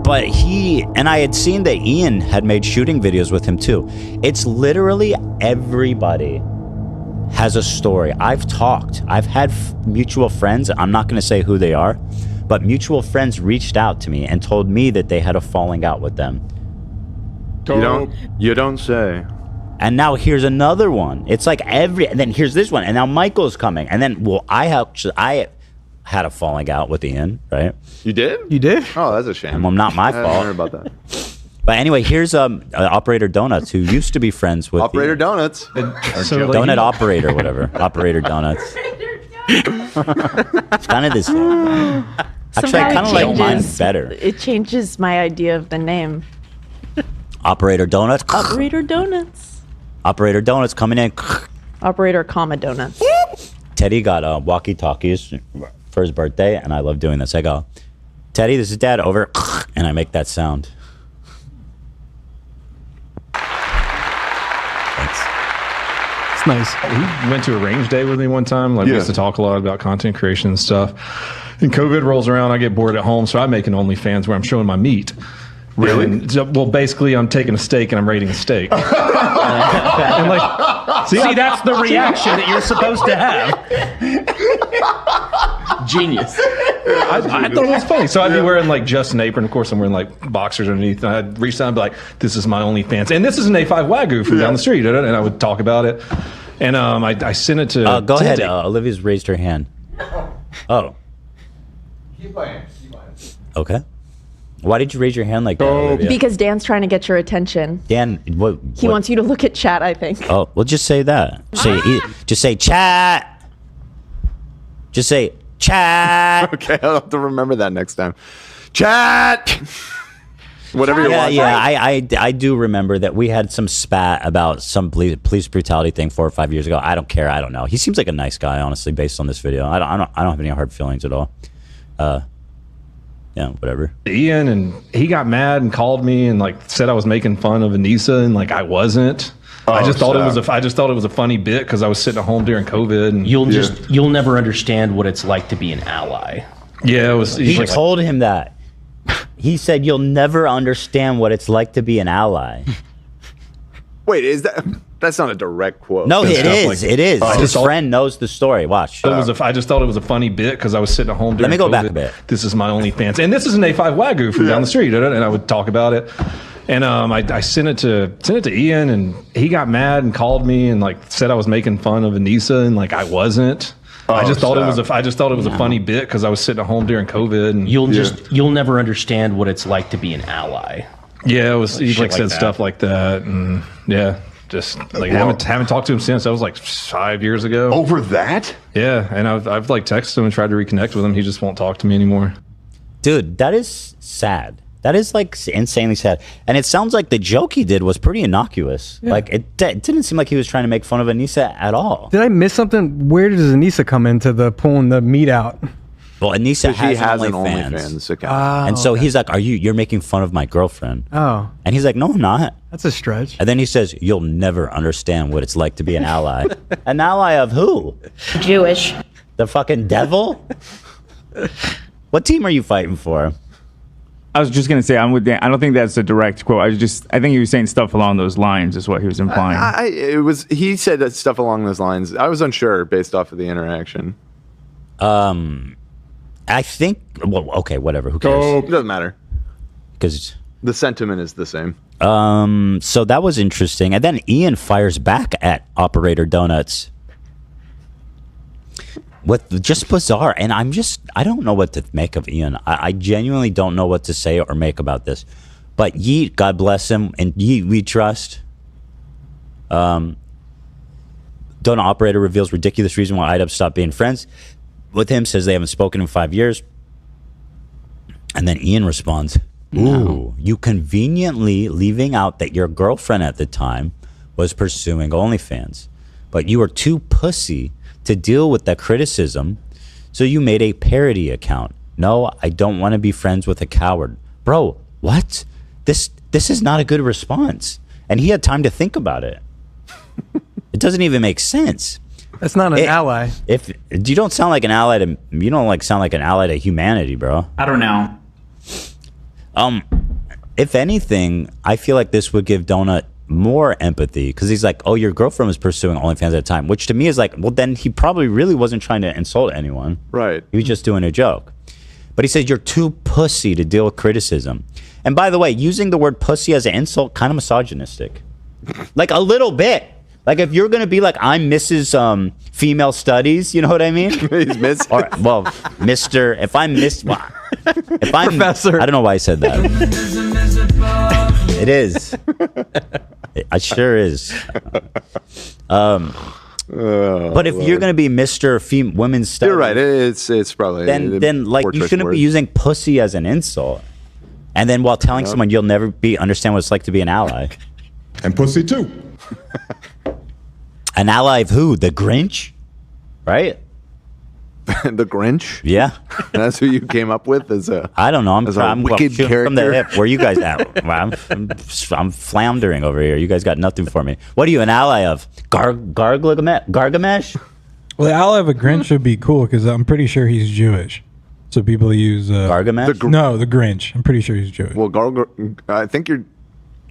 But I had seen that Ian had made shooting videos with him too. It's literally everybody has a story. I've had mutual friends. I'm not going to say who they are, but mutual friends reached out to me and told me that they had a falling out with them. You don't say. And now here's another one. It's like and then here's this one, and now Michael's coming, and then I had a falling out with Ian, right? You did? You did? Oh, that's a shame. Well, not my fault. I heard about that. But anyway, here's Operator Donuts, who used to be friends with Operator Donuts. So Donut Operator, whatever. Operator Donuts. It's kind of this. Actually, I kind of like mine better. It changes my idea of the name. Operator Donuts. Operator Donuts. Operator Donuts coming in. Operator comma donuts. Teddy got walkie-talkies for his birthday, and I love doing this. I go, Teddy, this is Dad, over, and I make that sound. Thanks. It's nice. He went to a range day with me one time. Like we used to talk a lot about content creation and stuff. And COVID rolls around, I get bored at home, so I make an OnlyFans where I'm showing my meat. Really? And, well, basically, I'm taking a steak and I'm rating a steak. and like, see, that's the reaction that you're supposed to have. Genius. I thought it was funny. So I'd be wearing like just an apron. Of course, I'm wearing like boxers underneath. And I'd reach down and be like, "This is my OnlyFans," and this is an A5 Wagyu from down the street. And I would talk about it. And I sent it to. Go ahead. Olivia's raised her hand. Oh. Keep playing. Okay. Why did you raise your hand like that, Olivia? Because Dan's trying to get your attention. Dan, what? He wants you to look at chat, I think. Oh, well, just say that. Just say chat. Just say chat. Okay, I'll have to remember that next time. Chat. Whatever you want. Yeah. I do remember that we had some spat about some police brutality thing 4 or 5 years ago. I don't care. I don't know. He seems like a nice guy, honestly, based on this video. I don't have any hard feelings at all. Yeah, whatever. Ian, and he got mad and called me and like said I was making fun of Anisa, and like I wasn't. I just thought it was a funny bit because I was sitting at home during COVID. And you'll never understand what it's like to be an ally. Yeah, it was. He told him that. He said you'll never understand what it's like to be an ally. Wait, that's not a direct quote? No, it is. It is. His friend knows the story. Watch. I just thought it was a funny bit because I was sitting at home during Let me go COVID. back a bit. This is my OnlyFans, and this is an A5 Wagyu from down the street, and I would talk about it. And I sent it to Ian, and he got mad and called me and like said I was making fun of Anisa, and like I wasn't. I just thought it was a funny bit because I was sitting at home during COVID. And you'll never understand what it's like to be an ally. Yeah, it was. He like said that. stuff like that, and yeah, just like haven't talked to him since. That was like 5 years ago. Over that? Yeah, and I've like texted him and tried to reconnect with him. He just won't talk to me anymore. Dude, that is sad. That is like insanely sad. And it sounds like the joke he did was pretty innocuous. Yeah. Like it didn't seem like he was trying to make fun of Anisa at all. Did I miss something? Where does Anisa come into the pulling the meat out? Well, Anisa has an OnlyFans account. and so he's like, you're making fun of my girlfriend. Oh. And he's like, no, I'm not. That's a stretch. And then he says, you'll never understand what it's like to be an ally. An ally of who? Jewish. The fucking devil? What team are you fighting for? I was just gonna say I'm with Dan. I don't think that's a direct quote. I think he was saying stuff along those lines is what he was implying. He said that stuff along those lines. I was unsure based off of the interaction. I think. Well, okay, whatever. Who cares? It doesn't matter because the sentiment is the same. So that was interesting, and then Ian fires back at Operator Donuts with just bizarre, and I don't know what to make of Ian. I genuinely don't know what to say or make about this. But Yeet, God bless him, and Yeet we trust. Donut Operator reveals ridiculous reason why IDUBBBZ stopped being friends with him, says they haven't spoken in 5 years. And then Ian responds, ooh, you conveniently leaving out that your girlfriend at the time was pursuing OnlyFans, but you were too pussy to deal with that criticism, so you made a parody account. No, I don't want to be friends with a coward. Bro, what? This is not a good response. And he had time to think about it. It doesn't even make sense. That's not an ally. If you don't sound like an ally to, you don't like sound like an ally to humanity, bro. I don't know. If anything, I feel like this would give Donut more empathy because he's like, oh, your girlfriend was pursuing OnlyFans at the time, which to me is like, well, then he probably really wasn't trying to insult anyone. Right. He was just doing a joke. But he says you're too pussy to deal with criticism. And by the way, using the word pussy as an insult, kind of misogynistic. Like a little bit. Like if you're going to be like, I'm Mrs. Female Studies, you know what I mean? He's Miss. Or, well, Mr. If I'm Miss... If I'm... Professor. I don't know why I said that. It is. It sure is. But if you're going to be Mr. Women's Studies... You're right. It's probably... Then like, you shouldn't be using pussy as an insult. And then while telling someone you'll never understand what it's like to be an ally. And pussy too. An ally of who? The Grinch? Right? The Grinch? Yeah. That's who you came up with as a... I don't know. I'm wicked shooting from the character. hip. Where you guys at? I'm floundering over here. You guys got nothing for me. What are you an ally of? Gargamesh? Well, the ally of a Grinch would be cool because I'm pretty sure he's Jewish. So people use... Gargamesh? No, the Grinch. I'm pretty sure he's Jewish. Well, I think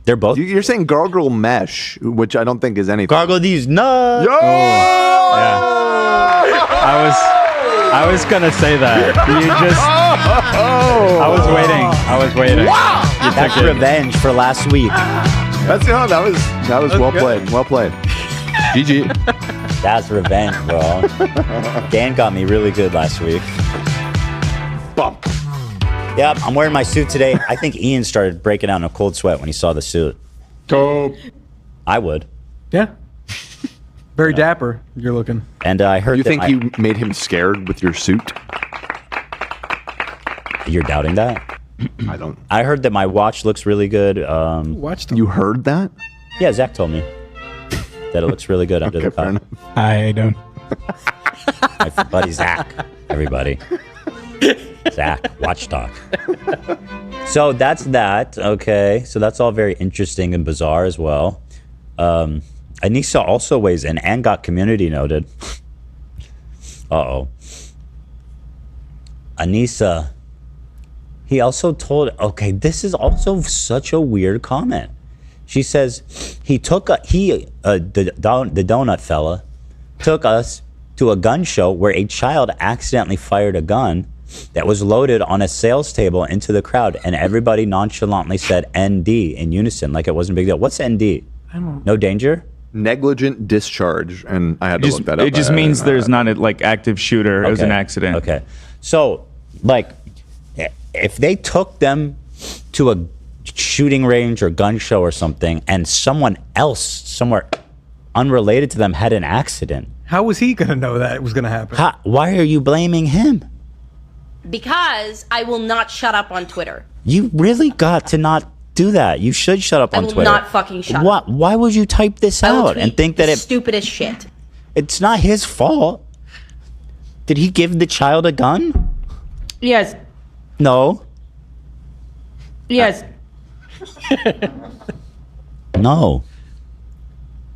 they're both... You're saying gargle mesh, which I don't think is anything. Gargle these nuts! Yo! I was gonna say that. You just. I was waiting. Wow! That's revenge for last week. That was well played. Well played. GG. That's revenge, bro. Dan got me really good last week. Bump. Yep, I'm wearing my suit today. I think Ian started breaking out in a cold sweat when he saw the suit. Dope. I would. Yeah. Very dapper you're looking. And I heard You that think you made him scared with your suit? You're doubting that? I don't. I heard that my watch looks really good. Watch them. You heard that? Yeah, Zach told me that it looks really good under the fair cup. enough. I don't. My buddy Zach, everybody. Zach, watch talk. So that's that. Okay, so that's all very interesting and bizarre as well. Anisa also weighs in and got community noted. Uh-oh. Anisa, he also told, okay, this is also such a weird comment. She says, the donut fella took us to a gun show where a child accidentally fired a gun that was loaded on a sales table into the crowd, and everybody nonchalantly said ND in unison, like it wasn't a big deal. What's ND? I don't know. No danger? Negligent discharge, and I had to look that up. It just means there's not a like active shooter. It was an accident. Okay. So, like, if they took them to a shooting range or gun show or something, and someone else somewhere unrelated to them had an accident, how was he going to know that it was going to happen? Why are you blaming him? Because I will not shut up on Twitter. You really got to not do that. You should shut up on Twitter. I will not fucking shut up. Why would you type this out and think that stupid as shit? It's not his fault. Did he give the child a gun? Yes. No. Yes. No.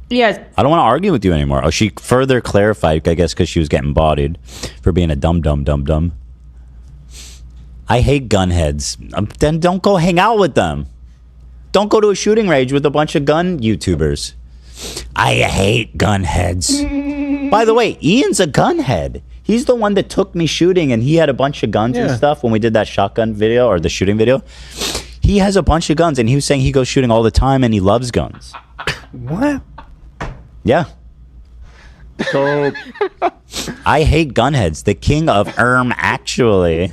Yes. I don't want to argue with you anymore. Oh, she further clarified, I guess, because she was getting bodied for being a dumb. I hate gunheads. Then don't go hang out with them. Don't go to a shooting range with a bunch of gun YouTubers. I hate gunheads. By the way, Ian's a gunhead. He's the one that took me shooting, and he had a bunch of guns and stuff when we did that shotgun video or the shooting video. He has a bunch of guns, and he was saying he goes shooting all the time, and he loves guns. What? Yeah. I hate gunheads. The king of actually.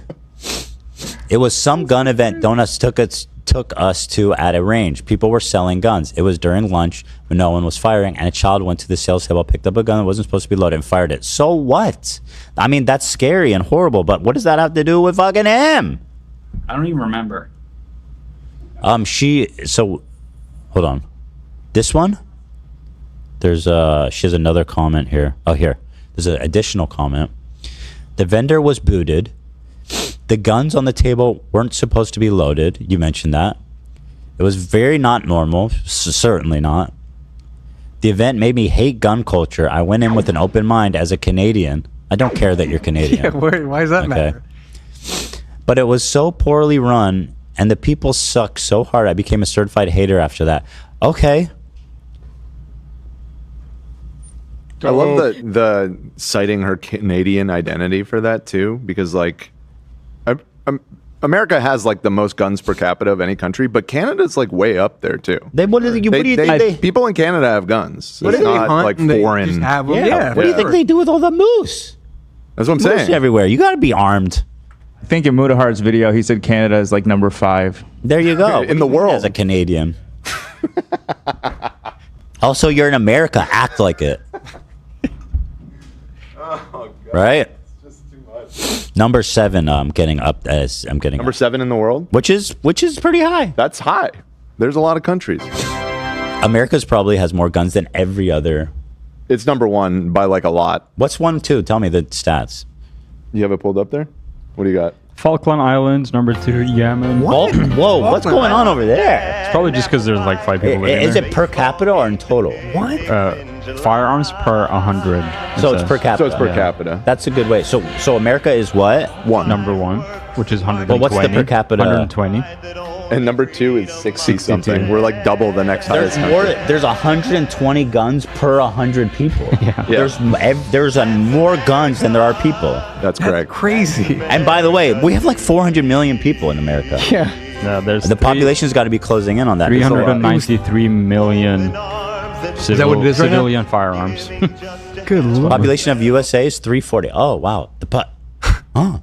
It was some gun event Donuts took us to at a range. People were selling guns. It was during lunch when no one was firing, and a child went to the sales table, picked up a gun that wasn't supposed to be loaded, and fired it. So what? I mean, that's scary and horrible, but what does that have to do with fucking him? I don't even remember. So, hold on. This one? She has another comment here. Oh, here. There's an additional comment. The vendor was booted. The guns on the table weren't supposed to be loaded. You mentioned that. It was very not normal. Certainly not. The event made me hate gun culture. I went in with an open mind as a Canadian. I don't care that you're Canadian. Yeah, why does that matter? But it was so poorly run, and the people suck so hard. I became a certified hater after that. Okay. I love the citing her Canadian identity for that too, because like, America has like the most guns per capita of any country, but Canada's like way up there too. What do you think? People in Canada have guns. What It's do they not hunt like and they foreign. just have them? Yeah. What do you think they do with all the moose? That's what I'm Moose saying. everywhere. You got to be armed. I think in Mudahar's video, he said Canada is like number 5. There you go. In the world. As a Canadian. Also, you're in America. Act like it. Oh, God. Right? It's just too much. Number 7. I'm getting up as I'm getting Number up. 7 in the world. Which is pretty high. That's high. There's a lot of countries. America's probably has more guns than every other. It's number 1 by like a lot. What's 1, 2? Tell me the stats. You have it pulled up there? What do you got? Falkland Islands, number 2, Yemen. Whoa, what's going on over there? It's probably just because there's like 5 people living Is there. it per capita or in total? What? Firearms per 100. So it's per capita. So it's per capita. That's a good way. So America is what? 1. Number 1, which is 120. Well, what's the per capita? 120. And number 2 is 60 something. We're like double the next highest country. There's 120 guns per 100 people. Yeah. There's more guns than there are people. That's correct. Crazy. And by the way, we have like 400 million people in America. Yeah. There's The population's got to be closing in on that. 393 million Is that what it is right now? civilian firearms. Good lord. Population of USA is 340. Oh wow. Huh.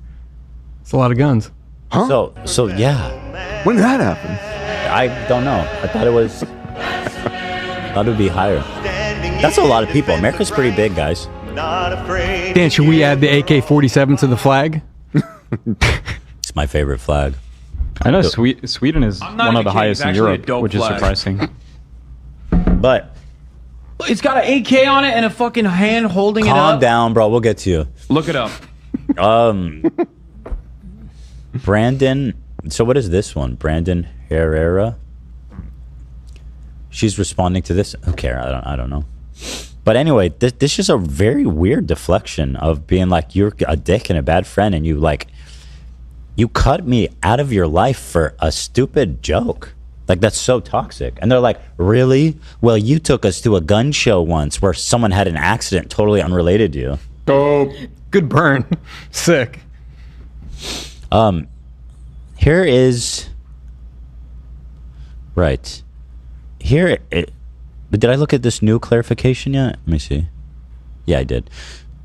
It's a lot of guns. Huh? So yeah. When did that happen? I don't know. I thought it would be higher. That's a lot of people. America's pretty big, guys. Dan, should we add the AK-47 to the flag? It's my favorite flag. I know Sweden is one of the highest in Europe, which is surprising. But It's got an AK on it and a fucking hand holding it up. calm down, bro. We'll get to you. Look it up. Brandon. So what is this one? Brandon Herrera. She's responding to this. Who cares? I don't know. But anyway, this is a very weird deflection of being like you're a dick and a bad friend, and you cut me out of your life for a stupid joke. Like that's so toxic. And they're like, really? Well, you took us to a gun show once where someone had an accident totally unrelated to you. Dope. Good burn. Sick. Here is right here. But did I look at this new clarification yet? Let me see. Yeah, I did.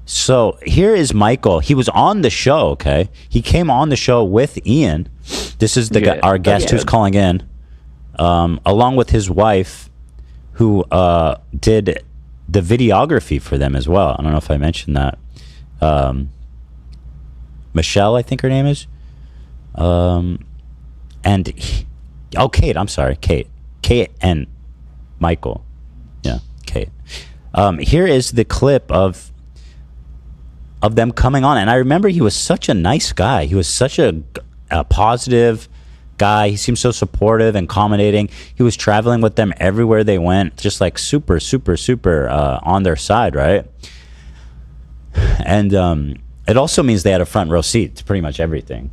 So here is Michael. He was on the show. Okay, he came on the show with Ian. This is the guy, our guest who's calling in, along with his wife, who did the videography for them as well. I don't know if I mentioned that. Michelle, I think her name is. Kate. I'm sorry, Kate and Michael. Yeah, Kate. Here is the clip of them coming on, and I remember he was such a nice guy. He was such a positive guy. He seemed so supportive and accommodating. He was traveling with them everywhere they went, just like super on their side, right? And it also means they had a front row seat to pretty much everything.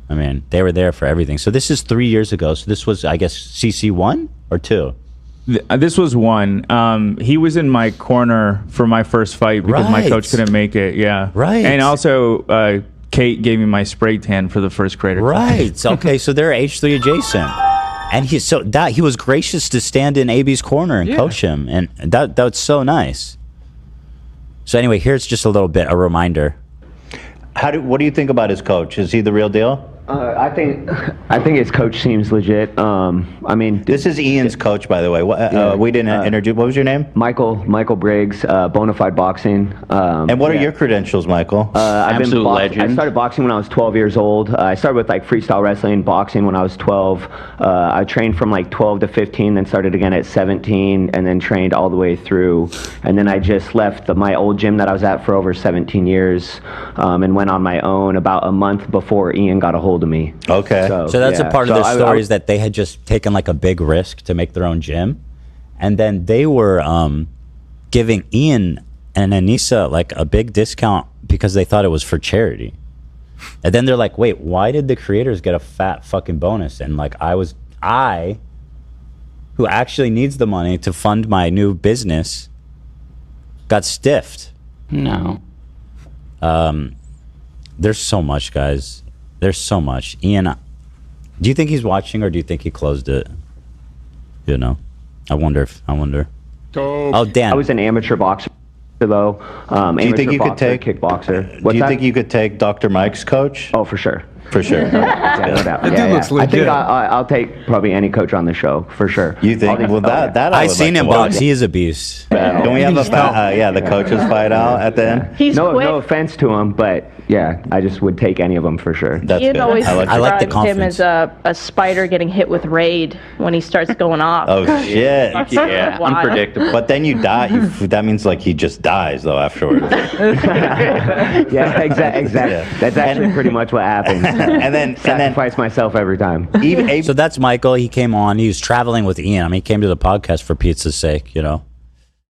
I mean, they were there for everything. So this is 3 years ago. So this was, I guess, CC 1 or 2? This was 1. He was in my corner for my first fight because my coach couldn't make it. Yeah. Right. And also, Kate gave me my spray tan for the first grader. Right. Okay. So they're H3 adjacent. And he was gracious to stand in AB's corner and coach him. And that's so nice. So anyway, here's just a little bit, a reminder. What do you think about his coach? Is he the real deal? I think his coach seems legit. I mean, this is Ian's coach, by the way. We didn't introduce. What was your name? Michael Briggs, Bonafide Boxing. And what are your credentials, Michael? Absolute legend. I started boxing when I was 12 years old. I started with like freestyle wrestling, boxing when I was 12. I trained from like 12 to 15, then started again at 17, and then trained all the way through. And then I just left my old gym that I was at for over 17 years, and went on my own about a month before Ian got a hold of me. Okay. So that's a part of the story is that they had just taken like a big risk to make their own gym. And then they were giving Ian and Anisa like a big discount because they thought it was for charity. And then they're like, wait, why did the creators get a fat fucking bonus? And like, I, who actually needs the money to fund my new business, got stiffed. No. There's so much, guys. There's so much. Ian, do you think he's watching, or do you think he closed it? You know, I wonder. Oh, Dan. I was an amateur boxer, though. Do you think you could take kickboxer? Do you think you could take Dr. Mike's coach? Oh, for sure. For sure. Yeah, no doubt. That dude looks I think legit. I'll take probably any coach on the show for sure. You think? Well, that I would seen like him to watch. box. He is a beast. Can we have the coaches fight out at the end? He's no, quick. no offense to him, but yeah, I just would take any of them for sure. That's Ian good. always I like the described him confidence. as a spider getting hit with raid when he starts going off. Oh shit! Yeah, wild. Unpredictable. But then you die. That means like he just dies though afterwards. Yeah, exactly. Yeah. That's actually pretty much what happens. and then Sacrifice myself every time. so that's Michael. He came on. He was traveling with Ian. I mean, he came to the podcast for pizza's sake. You know.